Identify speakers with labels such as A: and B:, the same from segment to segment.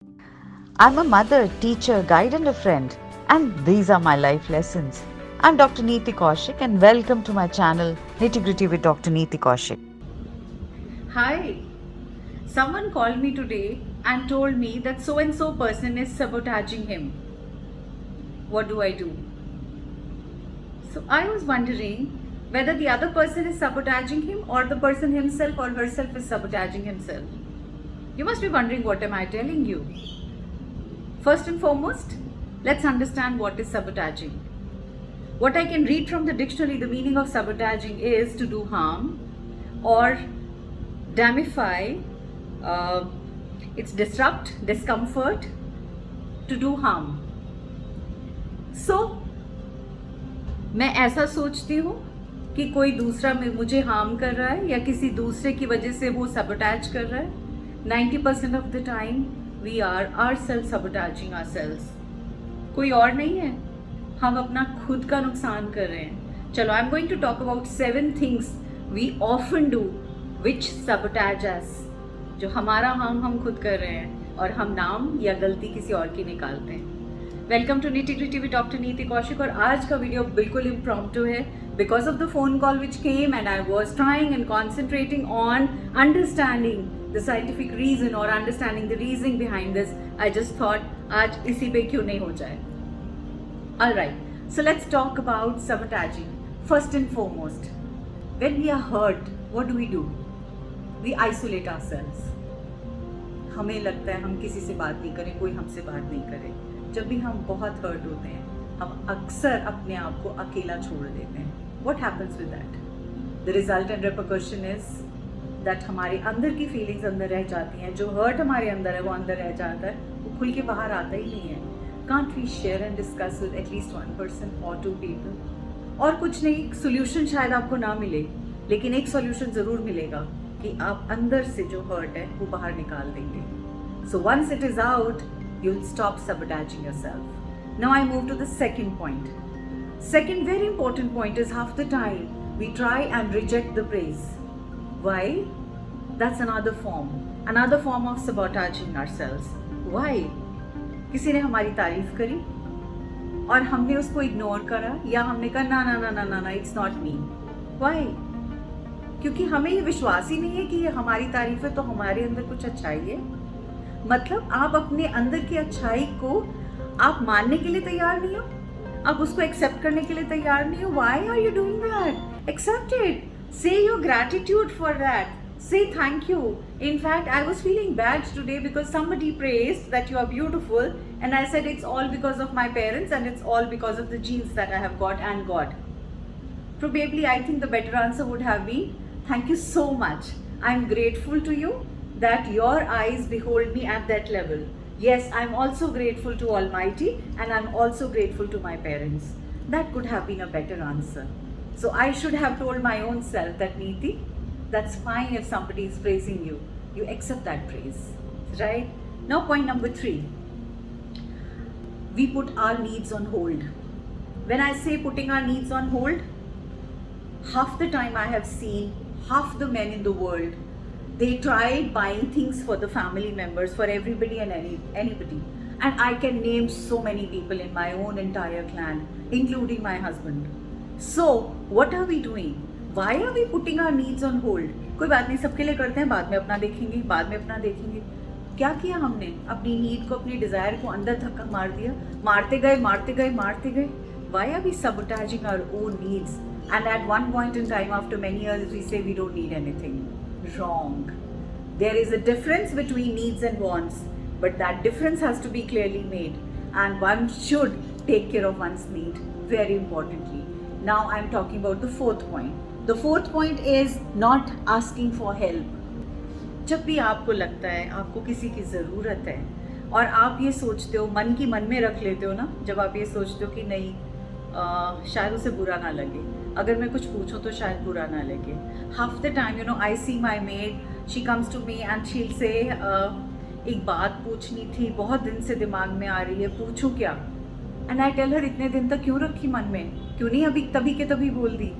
A: I'm a mother, teacher, guide, and a friend, and these are my life lessons. I'm Dr. Neeti Kaushik, and welcome to my channel Nitty Gritty with Dr. Neeti Kaushik.
B: Hi, someone called me today and told me that so and so person is sabotaging him. What do I do? So I was wondering whether the other person is sabotaging him or the person himself or herself is sabotaging himself. You must be wondering, what am I telling you? First and foremost, let's understand what is sabotaging. What I can read from the dictionary, the meaning of sabotaging is to do harm or damify, it's disrupt, discomfort, to do harm. So मैं ऐसा सोचती हूँ कि कोई दूसरा मुझे harm कर रहा है या किसी दूसरे की वजह से वो सबोटैज कर रहा है. 90% of the time we are are self sabotaging ourselves. कोई और नहीं है, हम अपना खुद का नुकसान कर रहे हैं. चलो, I am going to talk about 7 things we often do which sabotage us. जो हमारा हार्म हम खुद कर रहे हैं और हम नाम या गलती किसी और की निकालते हैं. Welcome to nitty gritty with doctor Niti Kaushik. और आज का वीडियो बिल्कुल इम्प्रॉम्प्टू है because of the phone call which came and I was trying and concentrating on understanding the scientific reason और understanding the reasoning behind this. I just thought आज इसी पे क्यों नहीं हो जाए. Alright, so let's talk about sabotaging. First and foremost, when we are hurt, what do? We isolate ourselves. हमें लगता है हम किसी से बात नहीं करें, कोई हमसे बात नहीं करे. जब भी हम बहुत हर्ट होते हैं, हम अक्सर अपने आप को अकेला छोड़ देते हैं. What happens with that? The result and repercussion is that हमारे अंदर की फीलिंग्स अंदर रह जाती हैं. जो हर्ट हमारे अंदर है वो अंदर रह जाता है, वो खुल के बाहर आता ही नहीं है. Can't we share and discuss with at least one person or 2 people? और कुछ नहीं, सोल्यूशन शायद आपको ना मिले, लेकिन एक सोल्यूशन ज़रूर मिलेगा कि आप अंदर से जो हर्ट है वो बाहर निकाल देंगे. So once it is out, you'll stop sabotaging yourself. Now I move to the second point. Second very important point is half the time we try and reject the praise. Why? That's another form of sabotaging ourselves. Why? किसी ने हमारी तारीफ करी और हमने उसको ignore करा या हमने कहा ना ना ना ना ना ना इट्स नॉट मी. व्हाई? क्योंकि हमें ये विश्वास ही नहीं है कि ये हमारी तारीफ है तो हमारे अंदर कुछ अच्छाई है. मतलब आप अपने अंदर की अच्छाई को आप मानने के लिए तैयार नहीं हो, आप उसको एक्सेप्ट करने के लिए तैयार नहीं हो. Why are you doing that? Accept it. Say your gratitude for that. Say thank you. In fact, I was feeling bad today because somebody praised that you are beautiful and I said it's all because of my parents and it's all because of the genes that I have got and got. Probably I think the better answer would have been thank you so much. I'm grateful to you that your eyes behold me at that level. Yes, I'm also grateful to Almighty and I'm also grateful to my parents. That could have been a better answer. So I should have told my own self that Neeti, that's fine if somebody is praising you. You accept that praise, right? Now point number 3. We put our needs on hold. When I say putting our needs on hold, half the time I have seen half the men in the world, they tried buying things for the family members, for everybody and anybody. And I can name so many people in my own entire clan, including my husband. So what are we doing? Why are we putting our needs on hold? कोई बात नहीं, सबके लिए करते हैं, बाद में अपना देखेंगे, बाद में अपना देखेंगे. क्या किया हमने? अपनी नीड को, अपनी डिजायर को अंदर धक्का मार दिया, मारते गए मारते गए मारते गए. Why are we sabotaging our own needs? And at one point in time, after many years, we say we don't need anything. Wrong. There is a difference between needs and wants, but that difference has to be clearly made. And one should take care of one's need, very importantly. Now I'm talking about the fourth point. The fourth point is not asking for help. जब भी आपको लगता है आपको किसी की ज़रूरत है और आप ये सोचते हो, मन की मन में रख लेते हो ना, जब आप ये सोचते हो कि नहीं शायद उसे बुरा ना लगे, अगर मैं कुछ पूछूं तो शायद बुरा ना लगे. Half the time I see my maid, she comes to me and she'll say एक बात पूछनी थी, बहुत दिन से दिमाग में आ रही है, पूछूं क्या? एंड आई टेल हर इतने दिन तक क्यों रखी मन में, क्यों नहीं अभी तभी के तभी बोल दी.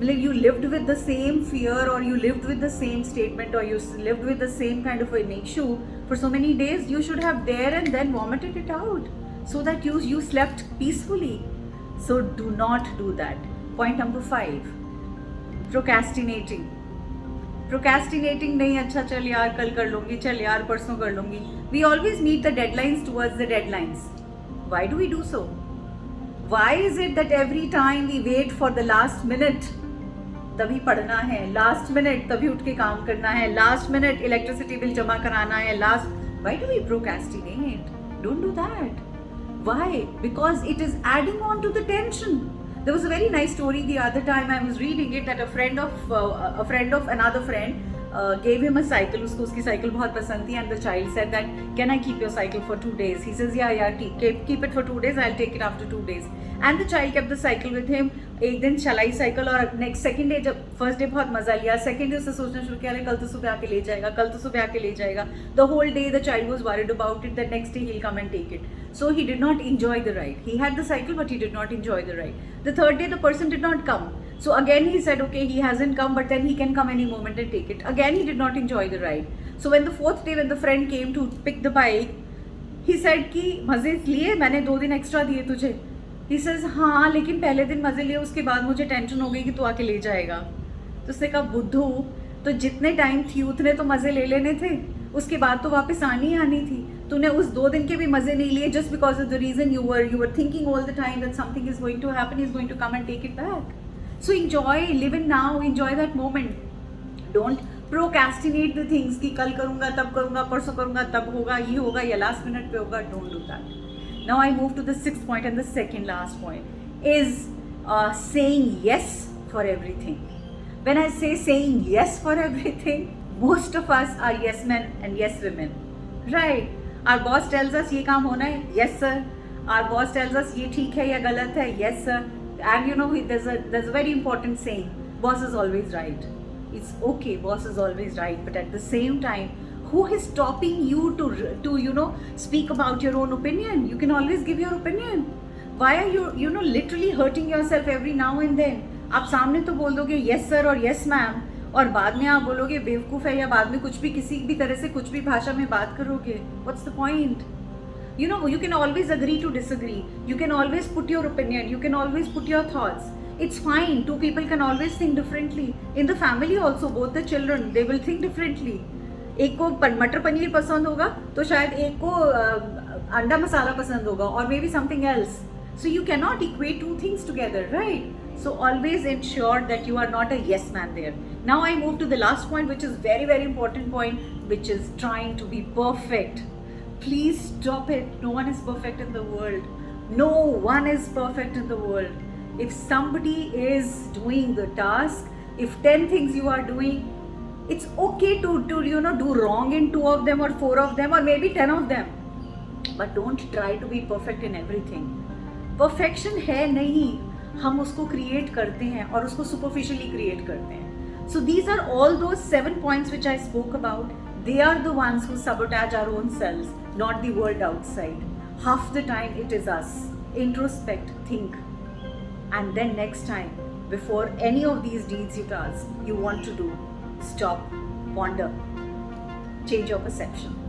B: Like you lived with the same fear or you lived with the same statement or you lived with the same kind of an issue for so many days, you should have there and then vomited it out so that you slept peacefully. So do not do that. Point number 5, procrastinating. Procrastinating नहीं, अच्छा चल यार कल कर लूँगी, चल यार परसों कर लूँगी. We always meet the deadlines towards the deadlines. Why do we do so? Why is it that every time we wait for the last minute, तभी पढ़ना है, लास्ट मिनट तभी उठ के काम करना है, लास्ट मिनट इलेक्ट्रिसिटी बिल जमा कराना है, last. Why do we procrastinate? Don't do that. Why? Because it is adding on to the tension. There was a very nice story the other time I was reading it, that a friend of another friend gave him a cycle. उसको उसकी cycle बहुत पसंद थी, and the child said that, can I keep your cycle for 2 days? He says, yeah, keep it for 2 days, I'll take it after 2 days. And the child kept the cycle with him. एक दिन चलाई cycle, और second day जब first day बहुत मजा लिया, second day उससे सोचना शुरू किया, अरे कल तो सुबह आके ले जाएगा, कल तो सुबह आके ले जाएगा. The whole day the child was worried about it, that next day he will come and take it. So he did not enjoy the ride. He had the cycle, but he did not enjoy the ride. The third day, the person did not come. So again he said, okay, he hasn't come, but then he can come any moment and take it. Again he did not enjoy the ride. So when the fourth day, when the friend came to pick the bike, he said कि मजे लिए, मैंने 2 दिन extra दिए तुझे. He says, हाँ लेकिन पहले दिन मजे लिए, उसके बाद मुझे टेंशन हो गई कि तू आके ले जाएगा. तो उसने कहा, बुद्धू, तो जितने टाइम थी उतने तो मजे ले लेने थे, उसके बाद तो वापस आनी थी. तूने उस 2 दिन के भी मजे नहीं लिए, just because of the reason you were thinking all the time that something is going to happen, is going to come and take it back. So enjoy, live in now, enjoy that moment. Don't procrastinate the things कि कल करूँगा, तब करूँगा, परसों करूँगा, तब होगा, ये होगा, या लास्ट मिनट पे होगा. Don't do that. Now I move to the 6th point, and the second last point is saying yes for everything. When I say saying yes for everything, most of us are yes men and yes women, right? Our boss tells us ये काम होना है, yes sir. Our boss tells us ये ठीक है या गलत है, yes sir. And you know, there's a very important saying, boss is always right. It's okay, boss is always right, but at the same time, who is stopping you to you know, speak about your own opinion? You can always give your opinion. Why are you know, literally hurting yourself every now and then? आप सामने तो बोल दोगे yes sir और yes ma'am, और बाद में आप बोलोगे बेवकूफ़ है, या बाद में कुछ भी किसी भी तरह से कुछ भी भाषा में बात करोगे. What's the point? You know, you can always agree to disagree. You can always put your opinion. You can always put your thoughts. It's fine. 2 people can always think differently. In the family also, both the children, they will think differently. एक को मटर पनीर पसंद होगा तो शायद एक को अंडा मसाला पसंद होगा, or maybe something else. So you cannot equate 2 things together, right? So always ensure that you are not a yes man there. Now I move to the last point, which is very, very important point, which is trying to be perfect. Please stop it. No one is perfect in the world. No one is perfect in the world. If somebody is doing the task, if 10 things you are doing, it's okay to you know, do wrong in 2 of them or 4 of them or maybe 10 of them. But don't try to be perfect in everything. Perfection है नहीं, हम उसको create करते हैं और उसको superficially create करते हैं. So these are all those 7 points which I spoke about. They are the ones who sabotage our own selves, not the world outside. Half the time it is us. Introspect, think. And then next time, before any of these deeds you want to do, stop, ponder, change your perception.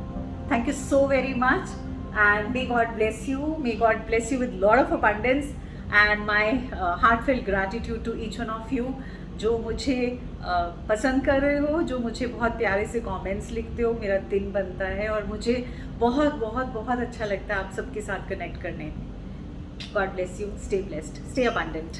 B: Thank you so very much, and may God bless you. May God bless you with a lot of abundance, and my heartfelt gratitude to each one of you जो मुझे पसंद कर रहे हो, जो मुझे बहुत प्यारे से कमेंट्स लिखते हो. मेरा दिन बनता है और मुझे बहुत बहुत बहुत अच्छा लगता है आप सबके साथ कनेक्ट करने में. God bless you. Stay blessed. Stay abundant.